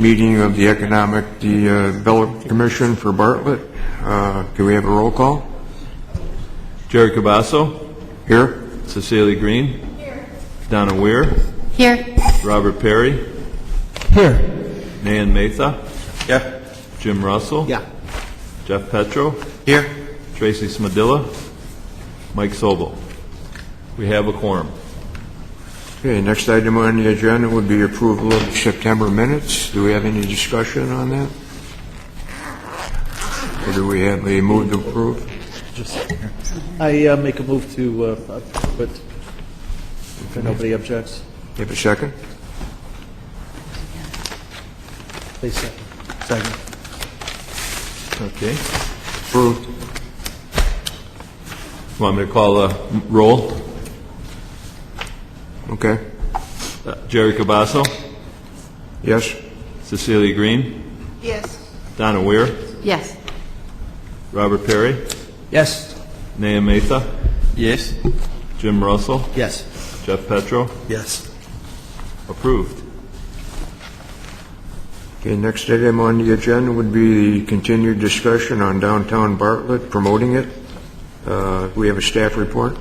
meeting of the Economic Development Commission for Bartlett. Can we have a roll call? Jerry Cabasso. Here. Cecilia Green. Here. Donna Weir. Here. Robert Perry. Here. Nan Matha. Yeah. Jim Russell. Yeah. Jeff Petro. Here. Tracy Smadilla. Mike Sobel. We have a quorum. Okay, next item on the agenda would be approval of September minutes. Do we have any discussion on that? Or do we have a move to approve? I make a move to approve it if nobody objects. You have a second? Please second. Okay. Approved. Want me to call a roll? Okay. Jerry Cabasso. Yes? Cecilia Green. Yes. Donna Weir. Yes. Robert Perry. Yes. Nan Matha. Yes. Jim Russell. Yes. Jeff Petro. Yes. Approved. Okay, next item on the agenda would be the continued discussion on downtown Bartlett, promoting it. We have a staff report.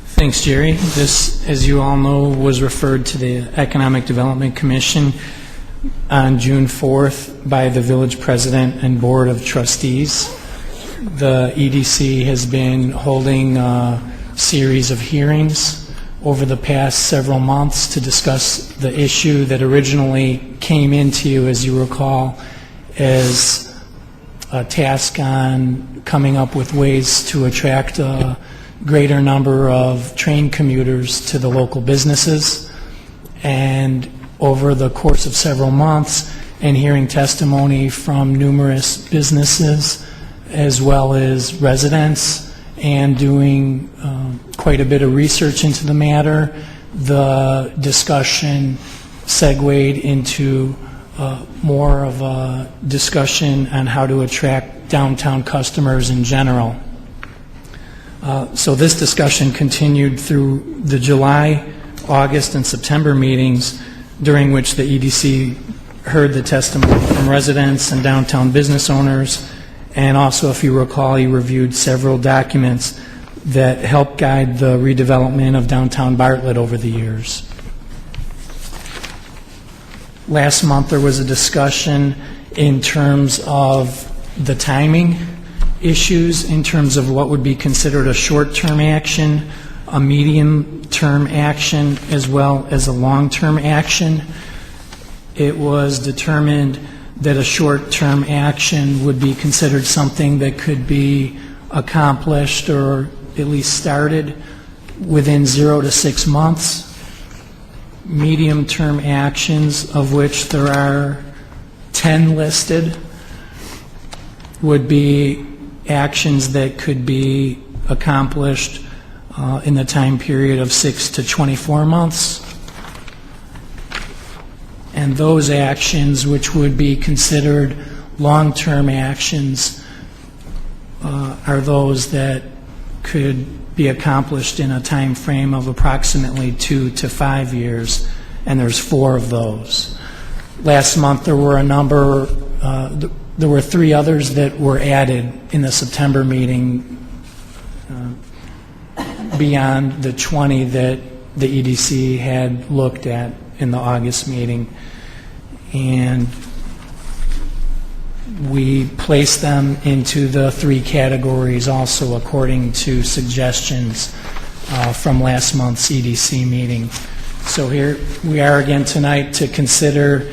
Thanks, Jerry. This, as you all know, was referred to the Economic Development Commission on June 4th by the village president and board of trustees. The EDC has been holding a series of hearings over the past several months to discuss the issue that originally came into you, as you recall, as a task on coming up with ways to attract a greater number of train commuters to the local businesses. And over the course of several months, and hearing testimony from numerous businesses as well as residents, and doing quite a bit of research into the matter, the discussion segued into more of a discussion on how to attract downtown customers in general. So this discussion continued through the July, August, and September meetings, during which the EDC heard the testimony from residents and downtown business owners, and also, if you recall, he reviewed several documents that helped guide the redevelopment of downtown Bartlett over the years. Last month there was a discussion in terms of the timing issues, in terms of what would be considered a short-term action, a medium-term action, as well as a long-term action. It was determined that a short-term action would be considered something that could be accomplished or at least started within 0 to 6 months. Medium-term actions, of which there are 10 listed, would be actions that could be accomplished in the time period of 6 to 24 months. And those actions, which would be considered long-term actions, are those that could be accomplished in a time frame of approximately 2 to 5 years, and there's 4 of those. Last month there were a number, there were 3 others that were added in the September meeting beyond the 20 that the EDC had looked at in the August meeting. And we placed them into the 3 categories also according to suggestions from last month's EDC meeting. So here we are again tonight to consider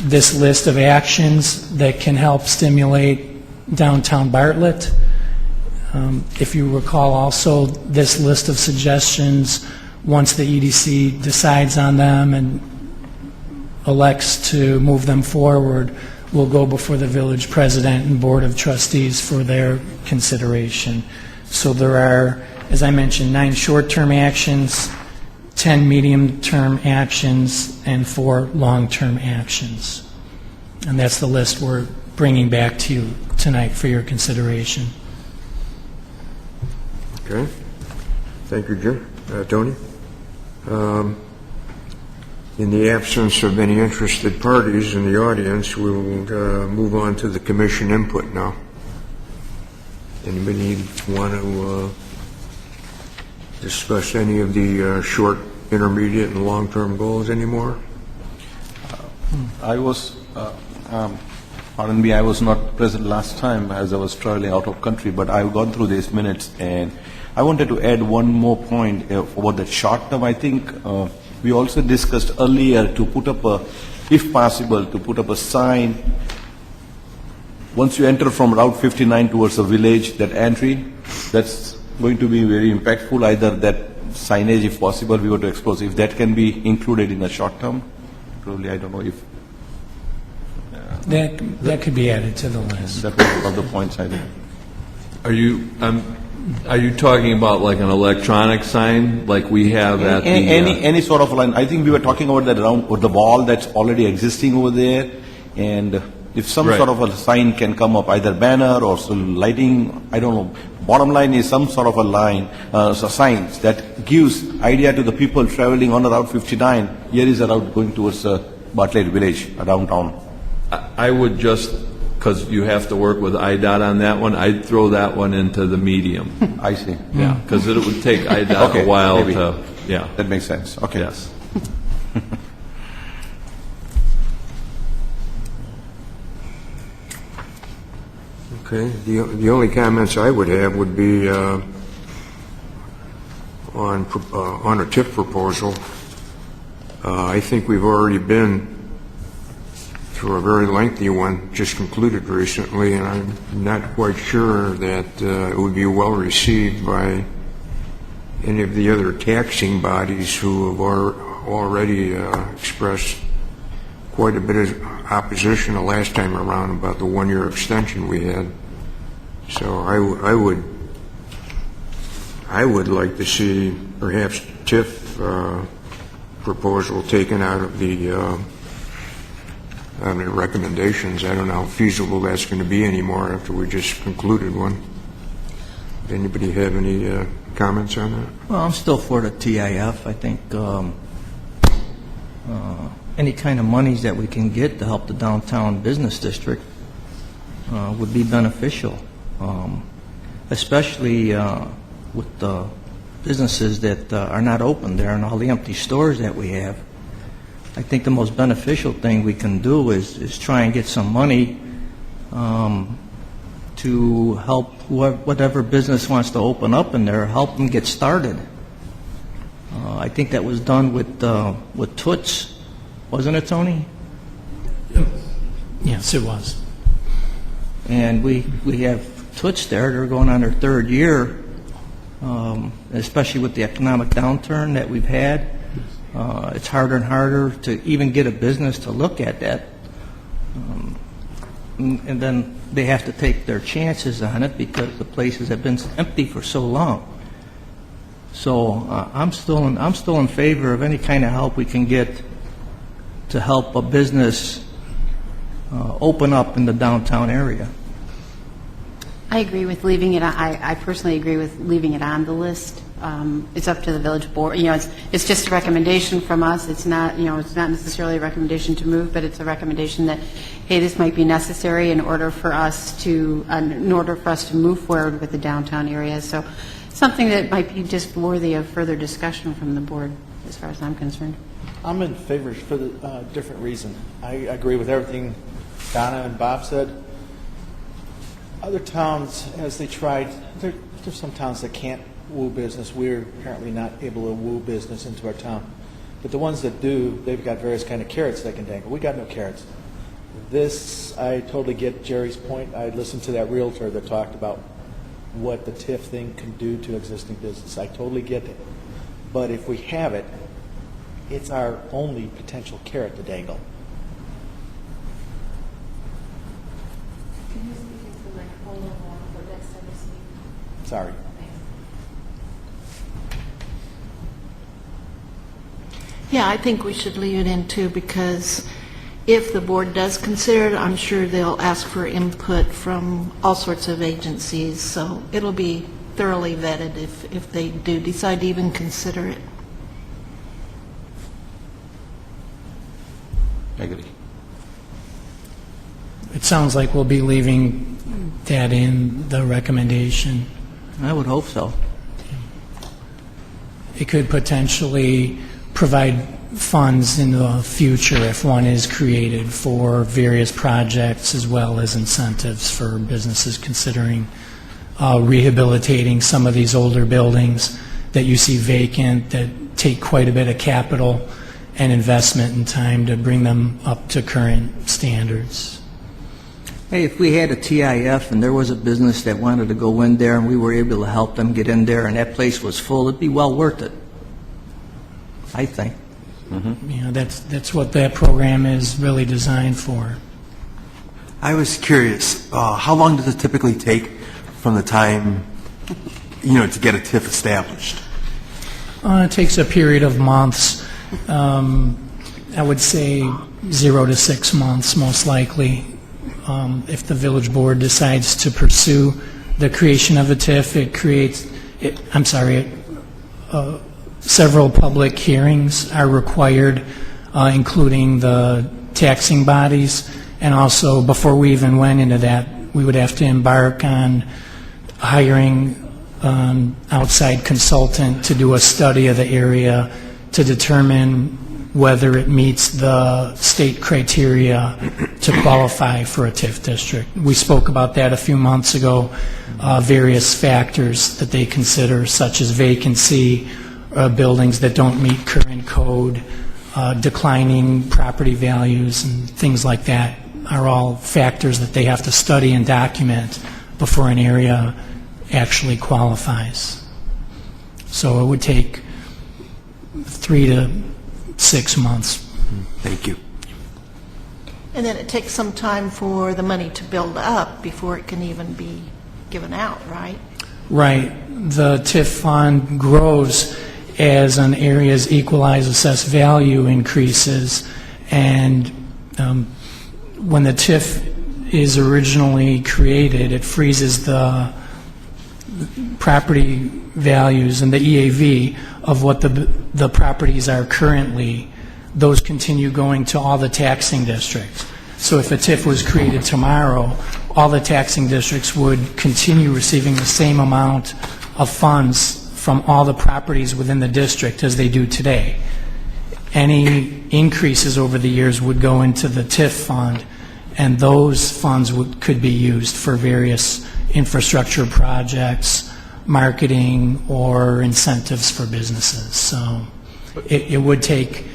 this list of actions that can help stimulate downtown Bartlett. If you recall also, this list of suggestions, once the EDC decides on them and elects to move them forward, will go before the village president and board of trustees for their consideration. So there are, as I mentioned, 9 short-term actions, 10 medium-term actions, and 4 long-term actions. And that's the list we're bringing back to you tonight for your consideration. Okay. Thank you, Jim. Tony? In the absence of any interested parties in the audience, we will move on to the commission input now. Anybody want to discuss any of the short, intermediate, and long-term goals anymore? I was, pardon me, I was not present last time as I was traveling out of country, but I've gone through these minutes, and I wanted to add one more point about the short term. I think we also discussed earlier to put up if possible, to put up a sign once you enter from Route 59 towards the village, that entry, that's going to be very impactful. Either that signage, if possible, we were to explore. If that can be included in the short term, probably, I don't know if That could be added to the list. that was one of the points I think. Are you talking about like an electronic sign, like we have at the... Any sort of line. I think we were talking about that around or the wall that's already existing over there, and if some Right. sort of a sign can come up, either banner or some lighting, I don't know. Bottom line is some sort of a line, signs that gives idea to the people traveling on Route 59. Here is a route going towards Bartlett Village, downtown. I would just, because you have to work with IDOT on that one, I'd throw that one into the medium. I see. Yeah, because it would take IDOT Okay, a while maybe. to, yeah, That makes sense. Okay. yes. Okay, the only comments I would have would be on a TIF proposal. I think we've already been through a very lengthy one, just concluded recently, and I'm not quite sure that it would be well received by any of the other taxing bodies who have already expressed quite a bit of opposition the last time around about the one-year extension we had. So I would like to see perhaps TIF proposal taken out of the recommendations. I don't know how feasible that's going to be anymore after we just concluded one. Anybody have any comments on that? Well, I'm still for the TIF. I think any kind of monies that we can get to help the downtown business district would be beneficial, especially with the businesses that are not open there and all the empty stores that we have. I think the most beneficial thing we can do is try and get some money to help whatever business wants to open up in there, help them get started. I think that was done with Toots, wasn't it, Tony? Yes, it was. And we have Toots there. They're going on their third year, especially with the economic downturn that we've had. It's harder and harder to even get a business to look at that. And then they have to take their chances on it because the places have been empty for so long. So I'm still in favor of any kind of help we can get to help a business open up in the downtown area. I agree with leaving it. I personally agree with leaving it on the list. It's up to the village board. You know, it's just a recommendation from us. It's not, you know, it's not necessarily a recommendation to move, but it's a recommendation that, hey, this might be necessary in order for us to move forward with the downtown area. So, something that might be just worthy of further discussion from the board, as far as I'm concerned. I'm in favor for the different reason. I agree with everything Donna and Bob said. Other towns, as they tried, there's some towns that can't woo business. We're apparently not able to woo business into our town. But the ones that do, they've got various kind of carrots they can dangle. We got no carrots. This, I totally get Jerry's point. I listened to that realtor that talked about what the TIF thing can do to existing business. I totally get it. But if we have it, it's our only potential carrot to dangle. Can you speak into the microphone more for next time you speak? Sorry. Yeah, I think we should leave it in too, because if the board does consider it, I'm sure they'll ask for input from all sorts of agencies, so it'll be thoroughly vetted if they do decide to even consider it. Agree. It sounds like we'll be leaving that in the recommendation. I would hope so. It could potentially provide funds in the future if one is created for various projects as well as incentives for businesses considering rehabilitating some of these older buildings that you see vacant that take quite a bit of capital and investment and time to bring them up to current standards. Hey, if we had a TIF and there was a business that wanted to go in there and we were able to help them get in there and that place was full, it'd be well worth it, I think. You know, that's what that program is really designed for. I was curious, how long does it typically take from the time, to get a TIF established? It takes a period of months. I would say 0 to 6 months, most likely. If the village board decides to pursue the creation of a TIF, several public hearings are required, including the taxing bodies, and also before we even went into that, we would have to embark on hiring an outside consultant to do a study of the area to determine whether it meets the state criteria to qualify for a TIF district. We spoke about that a few months ago, various factors that they consider, such as vacancy, buildings that don't meet current code, declining property values, and things like that are all factors that they have to study and document before an area actually qualifies. So it would take 3 to 6 months. Thank you. And then it takes some time for the money to build up before it can even be given out, right? Right. The TIF fund grows as an area's equalized assessed value increases, and when the TIF is originally created, it freezes the property values and the EAV of what the properties are currently. Those continue going to all the taxing districts. So if a TIF was created tomorrow, all the taxing districts would continue receiving the same amount of funds from all the properties within the district as they do today. Any increases over the years would go into the TIF fund, and those funds could be used for various infrastructure projects, marketing, or incentives for businesses. So it would take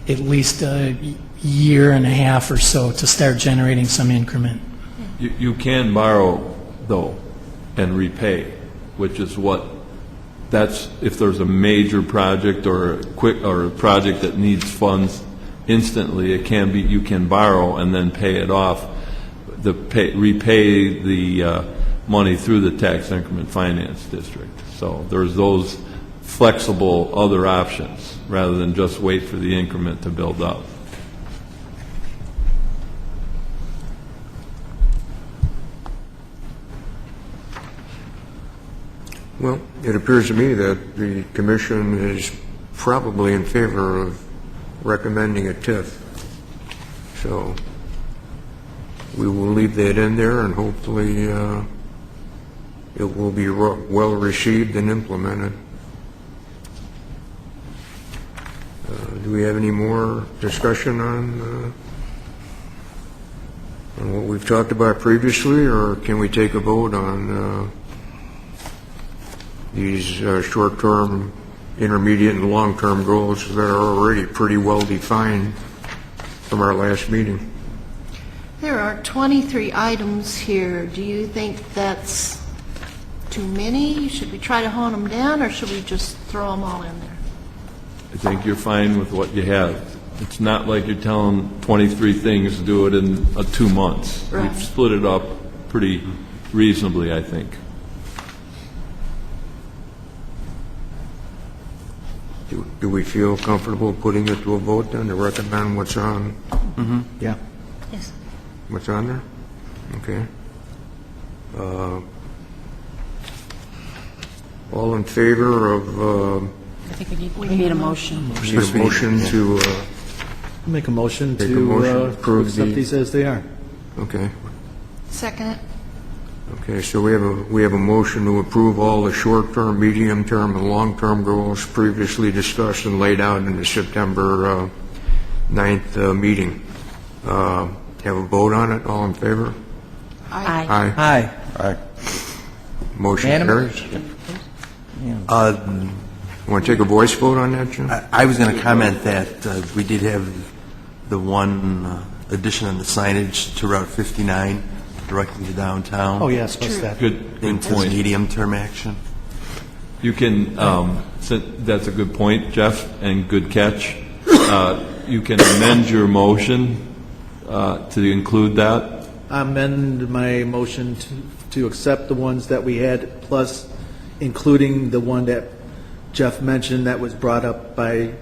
at least a year and a half or so to start generating some increment. You can borrow, though, and repay, which is that's if there's a major project or a project that needs funds instantly, you can borrow and then pay it off, repay the money through the tax increment finance district. So there's those flexible other options rather than just wait for the increment to build up. Well, it appears to me that the commission is probably in favor of recommending a TIF. So we will leave that in there, and hopefully it will be well received and implemented. Do we have any more discussion on what we've talked about previously, or can we take a vote on these short-term, intermediate, and long-term goals that are already pretty well defined from our last meeting? There are 23 items here. Do you think that's too many? Should we try to hone them down, or should we just throw them all in there? I think you're fine with what you have. It's not like you're telling 23 things, do it in 2 months. Right. We've split it up pretty reasonably, I think. Do we feel comfortable putting it to a vote then to recommend what's on? Yeah. Yes. What's on there? Okay. All in favor of I think we need a motion. need a motion to Make a motion Make a motion to to approve accept the- these as they are. Okay. Second. Okay, so we have a motion to approve all the short-term, medium-term, and long-term goals previously discussed and laid out in the September 9th meeting. Have a vote on it, all in favor? Aye. Aye. Aye. Motion Unanimous? carries. Want to take a voice vote on that, Jim? I was going to comment that we did have the one addition on the signage to Route 59 directly to downtown. Oh, yes, what's that? Good Into point. medium-term action. You can, that's a good point, Jeff, and good catch. You can amend your motion to include that. I amend my motion to accept the ones that we had, plus including the one that Jeff mentioned that was brought up by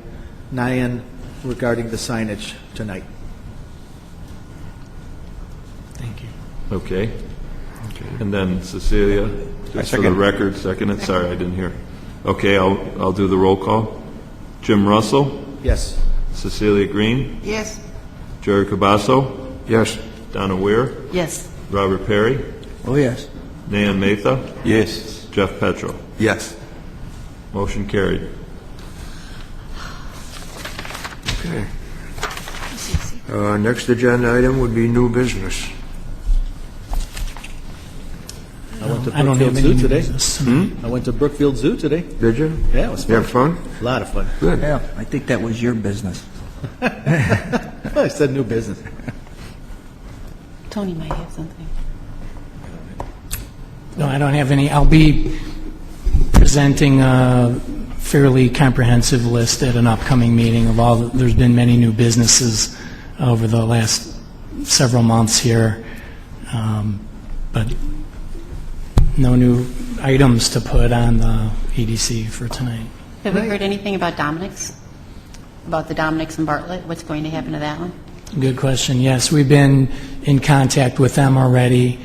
Nyan regarding the signage tonight. Thank you. Okay. And then Cecilia, just for the record, second it. Sorry, I didn't hear. Okay, I'll do the roll call. Jim Russell, Yes. Cecilia Green, Yes. Jerry Cabasso, Yes. Donna Weir, Yes. Robert Perry, Oh, yes. Nan Matha, Yes. Jeff Petro. Yes. Motion carried. Okay. Next agenda item would be new business. I went to I don't have Brookfield any Zoo new today. business. I went to Brookfield Zoo today. Did you? Yeah, it was You fun. have fun? A lot of fun. Good. Yeah, I think that was your business. I said new business. Tony might have something. No, I don't have any. I'll be presenting a fairly comprehensive list at an upcoming meeting of all, there's been many new businesses over the last several months here, but no new items to put on the EDC for tonight. Have we heard anything about Dominic's? About the Dominic's and Bartlett? What's going to happen to that one? Good question. Yes, we've been in contact with them already.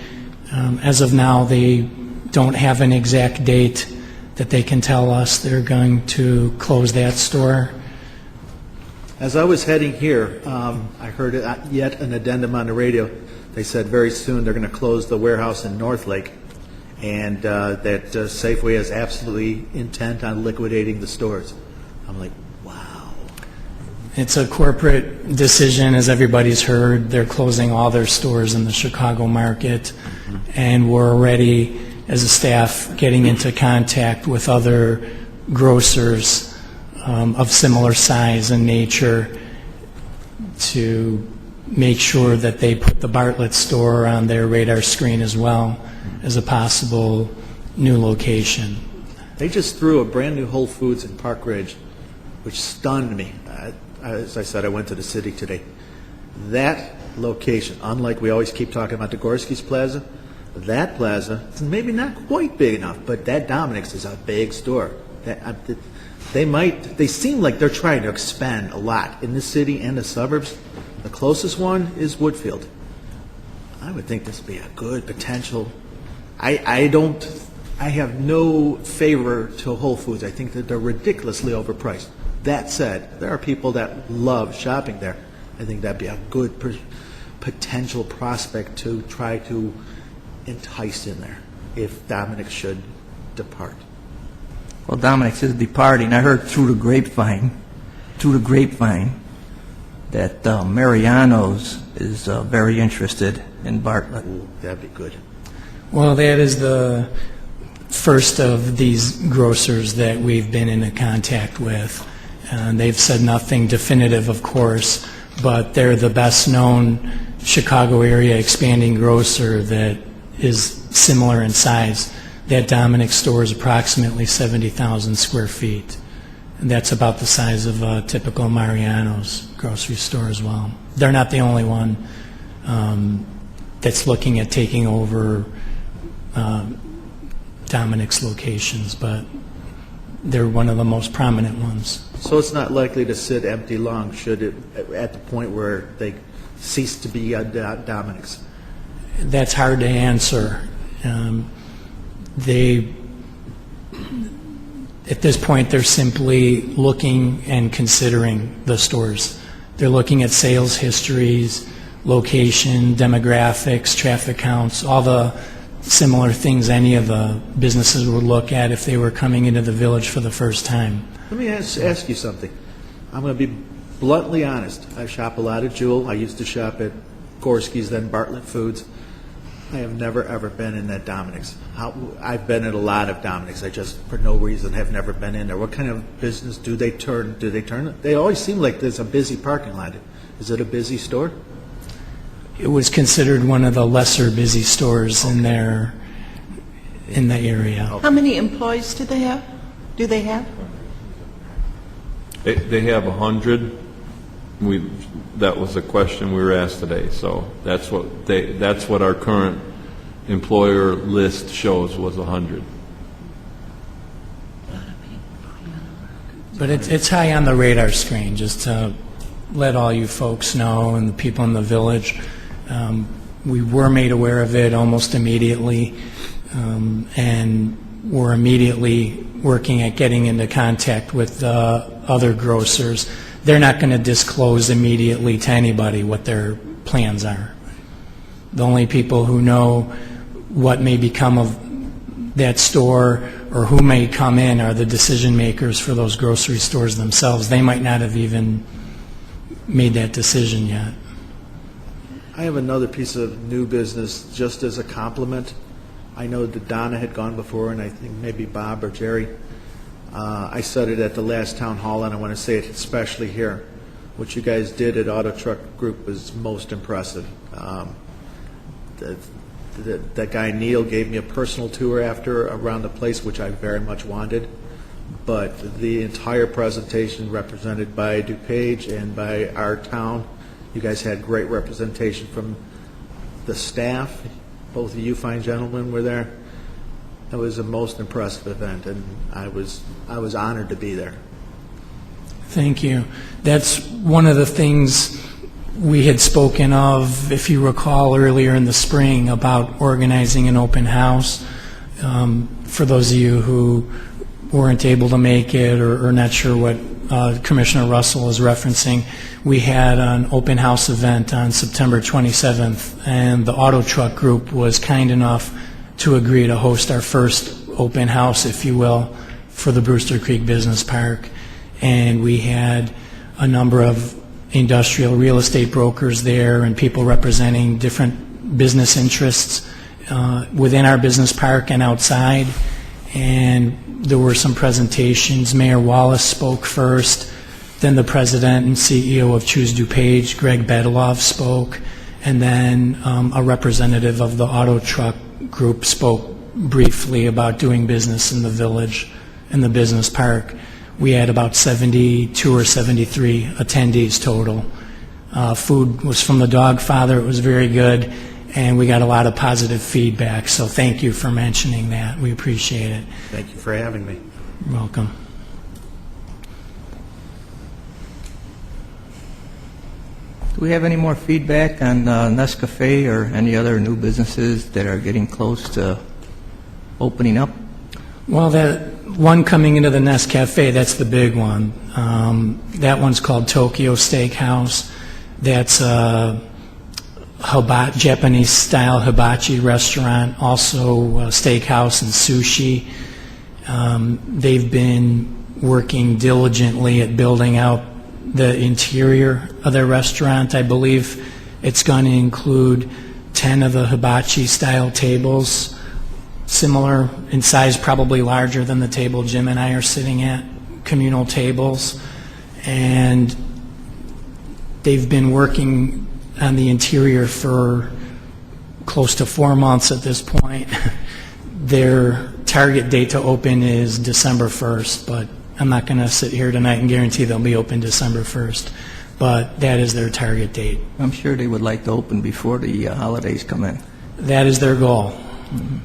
As of now, they don't have an exact date that they can tell us they're going to close that store. As I was heading here, I heard yet an addendum on the radio. They said very soon they're going to close the warehouse in Northlake, and that Safeway is absolutely intent on liquidating the stores. I'm like, wow. It's a corporate decision, as everybody's heard. They're closing all their stores in the Chicago market, and we're already, as a staff, getting into contact with other grocers of similar size and nature to make sure that they put the Bartlett store on their radar screen as well as a possible new location. They just threw a brand-new Whole Foods in Park Ridge, which stunned me. As I said, I went to the city today. That location, unlike we always keep talking about the Gorski's Plaza, that plaza is maybe not quite big enough, but that Dominic's is a big store. They seem like they're trying to expand a lot in the city and the suburbs. The closest one is Woodfield. I would think this would be a good potential. I have no favor to Whole Foods. I think that they're ridiculously overpriced. That said, there are people that love shopping there. I think that'd be a good potential prospect to try to entice in there if Dominic should depart. Well, Dominic's is departing. I heard through the grapevine, that Mariano's is very interested in Bartlett. Ooh, that'd be good. Well, that is the first of these grocers that we've been in contact with. And they've said nothing definitive, of course, but they're the best-known Chicago area expanding grocer that is similar in size. That Dominic store is approximately 70,000 square feet. And that's about the size of a typical Mariano's grocery store as well. They're not the only one that's looking at taking over Dominic's locations, but they're one of the most prominent ones. So it's not likely to sit empty long should it, at the point where they cease to be Dominic's. That's hard to answer. At this point, they're simply looking and considering the stores. They're looking at sales histories, location, demographics, traffic counts, all the similar things any of the businesses would look at if they were coming into the village for the first time. Let me ask you something. I'm going to be bluntly honest. I shop a lot at Jewel. I used to shop at Gorski's, then Bartlett Foods. I have never, ever been in that Dominic's. I've been at a lot of Dominic's. I just, for no reason, have never been in there. What kind of business do they turn? They always seem like there's a busy parking lot. Is it a busy store? It was considered one of the lesser busy stores in the area. How many employees do they have? They have 100. That was a question we were asked today, so that's what our current employer list shows was 100. But it's high on the radar screen, just to let all you folks know and the people in the village. We were made aware of it almost immediately, and we're immediately working at getting into contact with other grocers. They're not going to disclose immediately to anybody what their plans are. The only people who know what may become of that store or who may come in are the decision makers for those grocery stores themselves. They might not have even made that decision yet. I have another piece of new business just as a compliment. I know that Donna had gone before, and I think maybe Bob or Jerry. I said it at the last town hall, and I want to say it especially here. What you guys did at Auto Truck Group was most impressive. That guy Neil gave me a personal tour around the place, which I very much wanted. But the entire presentation represented by DuPage and by our town, you guys had great representation from the staff. Both of you fine gentlemen were there. It was a most impressive event, and I was honored to be there. Thank you. That's one of the things we had spoken of, if you recall, earlier in the spring about organizing an open house. For those of you who weren't able to make it or not sure what Commissioner Russell is referencing, we had an open house event on September 27th, and the Auto Truck Group was kind enough to agree to host our first open house, if you will, for the Brewster Creek Business Park. And we had a number of industrial real estate brokers there and people representing different business interests within our business park and outside. And there were some presentations. Mayor Wallace spoke first, then the president and CEO of Choose DuPage, Greg Bedeloff, spoke, and then a representative of the Auto Truck Group spoke briefly about doing business in the village, in the business park. We had about 72 or 73 attendees total. Food was from the Dog Father. It was very good, and we got a lot of positive feedback. So thank you for mentioning that. We appreciate it. Thank you for having me. You're welcome. Do we have any more feedback on Nescafe or any other new businesses that are getting close to opening up? Well, that one coming into the Nescafe, that's the big one. That one's called Tokyo Steakhouse. That's a Japanese-style hibachi restaurant, also a steakhouse and sushi. They've been working diligently at building out the interior of their restaurant. I believe it's going to include 10 of the hibachi-style tables, similar in size, probably larger than the table Jim and I are sitting at, communal tables. And they've been working on the interior for close to 4 months at this point. Their target date to open is December 1st, but I'm not going to sit here tonight and guarantee they'll be open December 1st, but that is their target date. I'm sure they would like to open before the holidays come in. That is their goal. Mm-hmm.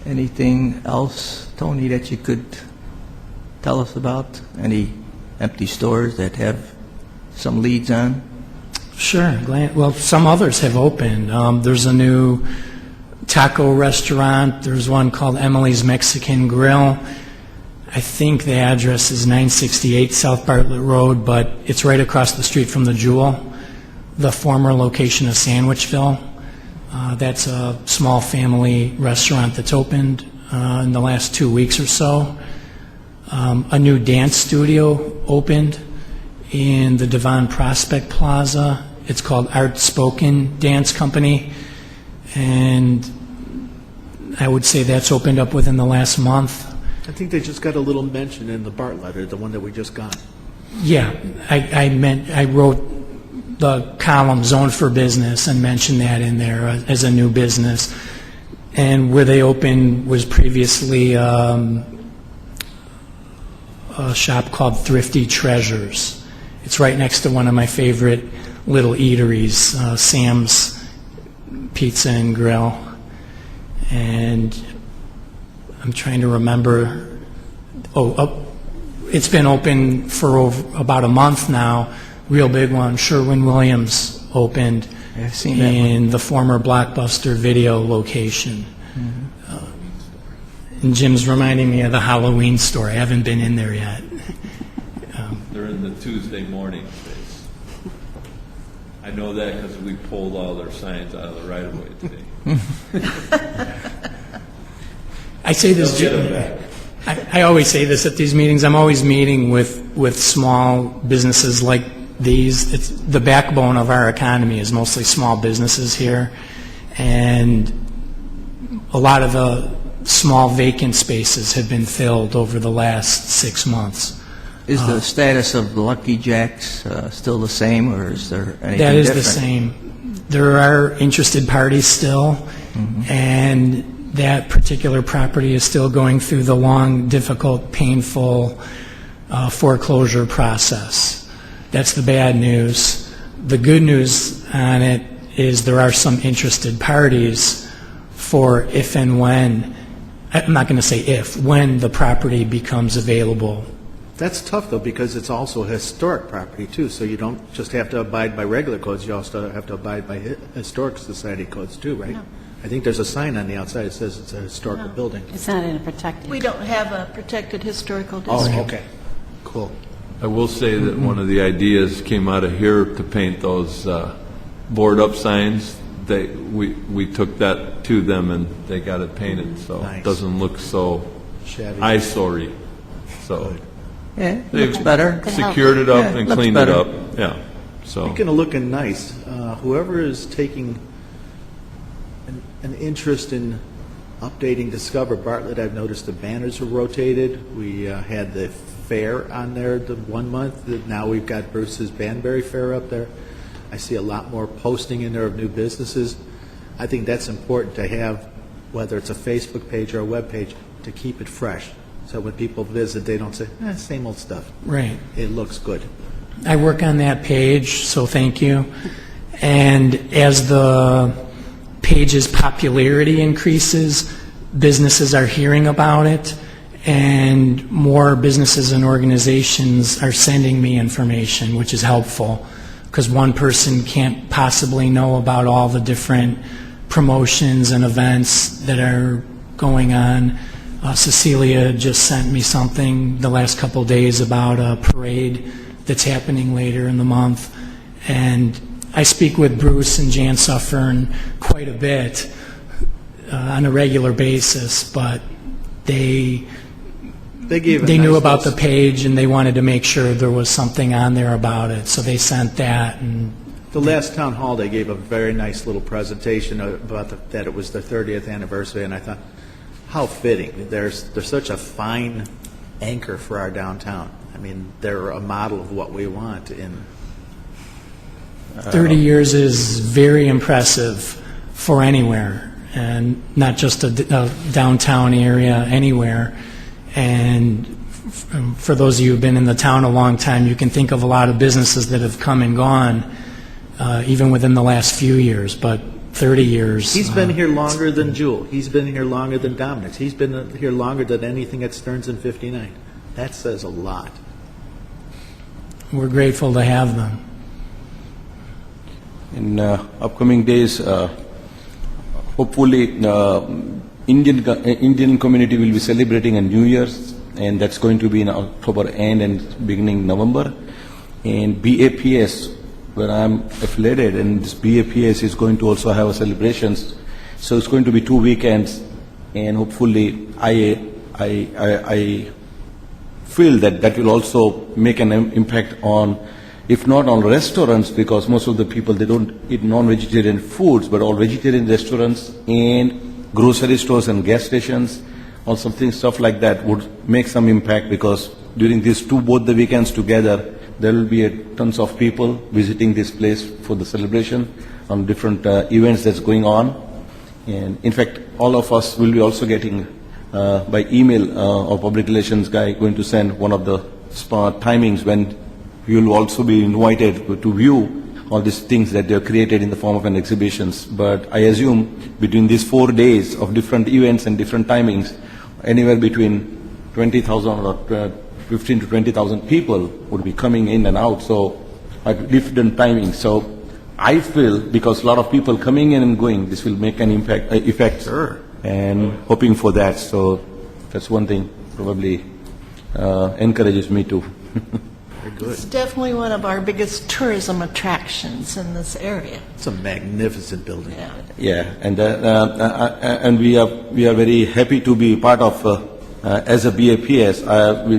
Anything else, Tony, that you could tell us about? Any empty stores that have some leads on? Sure. Well, some others have opened. There's a new taco restaurant. There's one called Emily's Mexican Grill. I think the address is 968 South Bartlett Road, but it's right across the street from the Jewel, the former location of Sandwichville. That's a small family restaurant that's opened in the last 2 weeks or so. A new dance studio opened in the Devon Prospect Plaza. It's called Art Spoken Dance Company, and I would say that's opened up within the last month. I think they just got a little mention in the Bartlett, the one that we just got. Yeah, I wrote the column Zone for Business and mentioned that in there as a new business. And where they opened was previously a shop called Thrifty Treasures. It's right next to one of my favorite little eateries, Sam's Pizza and Grill. And I'm trying to remember, it's been open for about a month now. Real big one, Sherwin-Williams opened Yeah, I've seen that in the former Blockbuster Video location. And Jim's reminding me of the Halloween store. I haven't been in there yet. They're in the Tuesday morning space. I know that because we pulled all their signs out of the right-of-way today. I say this, They'll get 'em back. I always say this at these meetings. I'm always meeting with small businesses like these. It's the backbone of our economy is mostly small businesses here, and a lot of the small vacant spaces have been filled over the last 6 months. Is the status of the Lucky Jacks still the same, or is there anything That is different? the same. There are interested parties still, and that particular property is still going through the long, difficult, painful foreclosure process. That's the bad news. The good news on it is there are some interested parties for if and when, I'm not going to say if, when the property becomes available. That's tough, though, because it's also a historic property, too, so you don't just have to abide by regular codes, you also have to abide by Historic Society codes, too, right? No. I think there's a sign on the outside that says it's a historical building. It's not in a protected. We don't have a protected historical Oh, district. okay. Cool. I will say that one of the ideas came out of here to paint those board-up signs. We took that to them, and they got it painted, so Nice. it doesn't look so Shabby. eyesore-y. So Yeah, it they've looks better. secured it up Yeah, and looks cleaned better. it up. Yeah, so. Speaking of looking nice, whoever is taking an interest in updating Discover Bartlett, I've noticed the banners are rotated. We had the fair on there the 1 month. Now we've got Bruce's Banbury Fair up there. I see a lot more posting in there of new businesses. I think that's important to have, whether it's a Facebook page or a web page, to keep it fresh. So when people visit, they don't say, same old stuff. Right. It looks good. I work on that page, so thank you. And as the page's popularity increases, businesses are hearing about it, and more businesses and organizations are sending me information, which is helpful, because one person can't possibly know about all the different promotions and events that are going on. Cecilia just sent me something the last couple of days about a parade that's happening later in the month. And I speak with Bruce and Jan Suffern quite a bit on a regular basis, but they knew about the page and they wanted to make sure there was something on there about it, so they sent that. And The last town hall, they gave a very nice little presentation about that it was their 30th anniversary, and I thought, how fitting. They're such a fine anchor for our downtown. I mean, they're a model of what we want in 30 years is very impressive for anywhere, and not just a downtown area, anywhere. And for those of you who've been in the town a long time, you can think of a lot of businesses that have come and gone, even within the last few years, but 30 years. He's been here longer than Jewel. He's been here longer than Dominic's. He's been here longer than anything at Stearns and 59. That says a lot. We're grateful to have them. In upcoming days, hopefully, Indian community will be celebrating a New Year's and that's going to be in October end and beginning November. And BAPS, where I'm affiliated, and this BAPS is going to also have celebrations. So it's going to be 2 weekends, and hopefully I feel that will also make an impact on, if not on restaurants, because most of the people, they don't eat non-vegetarian foods, but all vegetarian restaurants and grocery stores and gas stations, also stuff like that would make some impact, because during these both the weekends together, there will be tons of people visiting this place for the celebration on different events that's going on. And in fact, all of us will be also getting by email, our public relations guy going to send one of the timings when you will also be invited to view all these things that they are created in the form of an exhibitions. But I assume between these 4 days of different events and different timings, anywhere between 20,000 or 15 to 20,000 people would be coming in and out, so at different timings. So I feel, because a lot of people coming in and going, this will make an effect. Sure. And hoping for that. So that's one thing probably encourages me to. It's definitely one of our biggest tourism attractions in this area. It's a magnificent building. Yeah. Yeah, and we are very happy to be part of as a BAPS.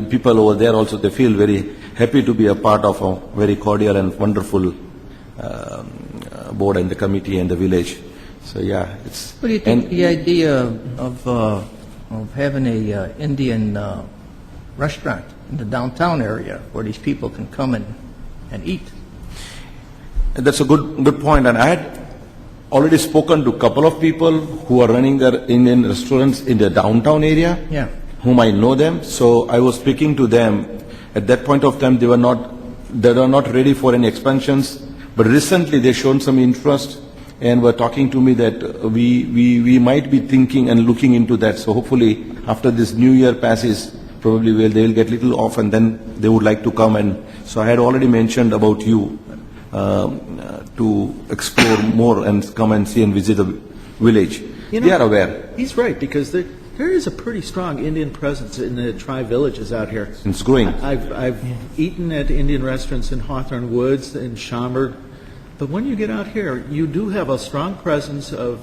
People over there also, they feel very happy to be a part of a very cordial and wonderful board and the committee and the village. So yeah, it's. What do you think the idea of having a Indian restaurant in the downtown area where these people can come and eat? That's a good point, and I had already spoken to a couple of people who are running their Indian restaurants in the downtown area, Yeah. whom I know them. So I was speaking to them. At that point of time, they were not ready for any expansions, but recently they shown some interest and were talking to me that we might be thinking and looking into that. So hopefully, after this new year passes, probably they will get little off, and then they would like to come. And so I had already mentioned about you to explore more and come and see and visit the village. They are aware. He's right, because there is a pretty strong Indian presence in the tri-villages out here. It's growing. I've eaten at Indian restaurants in Hawthorne Woods, in Schaumburg, but when you get out here, you do have a strong presence of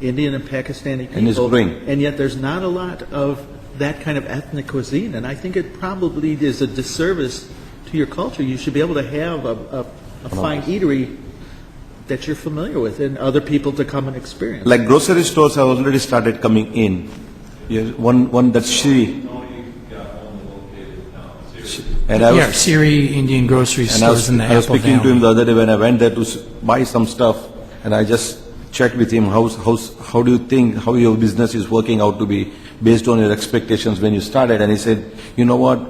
Indian and Pakistani people. And it's growing. And yet there's not a lot of that kind of ethnic cuisine, and I think it probably is a disservice to your culture. You should be able to have a fine eatery that you're familiar with and other people to come and experience. Like grocery stores have already started coming in. Yes, one that's Shri. And I was, Siri Indian grocery stores in the I was Apple speaking to him Valley. the other day when I went there to buy some stuff, and I just checked with him, how do you think, how your business is working out to be based on your expectations when you started? And he said, you know what,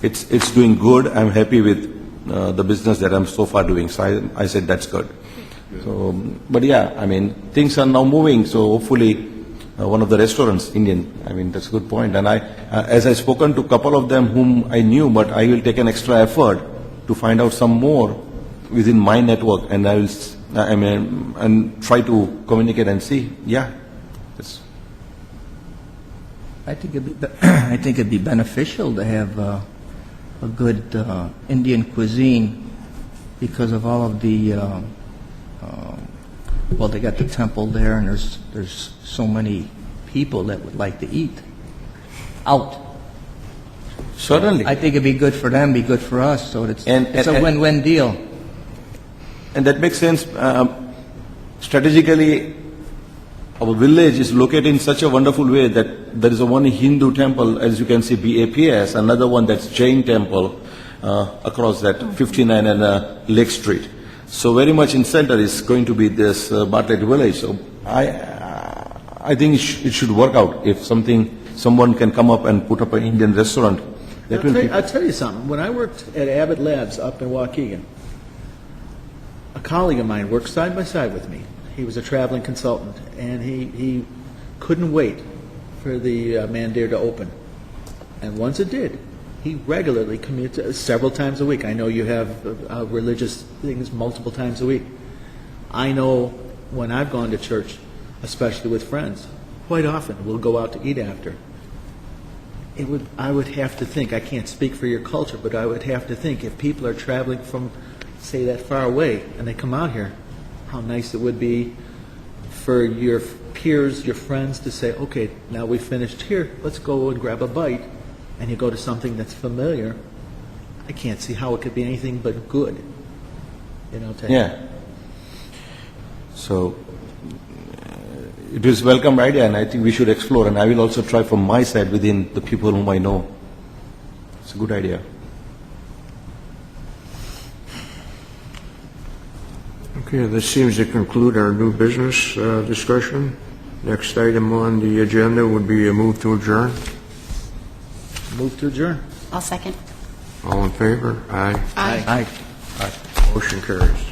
it's doing good. I'm happy with the business that I'm so far doing. So I said, that's good. So, but yeah, I mean, things are now moving, so hopefully one of the restaurants, Indian, I mean, that's a good point. And as I spoken to a couple of them whom I knew, but I will take an extra effort to find out some more within my network, and and try to communicate and see. Yeah. I think it'd be beneficial to have a good Indian cuisine because of all of the. Well, they got the temple there, and there's so many people that would like to eat out. Certainly. I think it'd be good for them, be good for us. So it's a win-win deal. And that makes sense. Strategically, our village is located in such a wonderful way that there is a one Hindu temple, as you can see, BAPS, another one that's Jain temple across that 59 and Lake Street. So very much in center is going to be this Bartlett village. So I think it should work out. If someone can come up and put up an Indian restaurant, I'll tell you something. When I worked at Abbott Labs up in Waukegan, a colleague of mine worked side by side with me. He was a traveling consultant, and he couldn't wait for the Mandir to open. And once it did, he regularly commutes several times a week. I know you have religious things multiple times a week. I know when I've gone to church, especially with friends, quite often we'll go out to eat after. I would have to think, I can't speak for your culture, but I would have to think if people are traveling from, say, that far away, and they come out here, how nice it would be for your peers, your friends to say, okay, now we finished here, let's go and grab a bite, and you go to something that's familiar. I can't see how it could be anything but good. Yeah. So it is welcome idea, and I think we should explore, and I will also try from my side within the people whom I know. It's a good idea. Okay, this seems to conclude our new business discussion. Next item on the agenda would be a move to adjourn. Move to adjourn. I'll second. All in favor? Aye. Aye. Motion carries.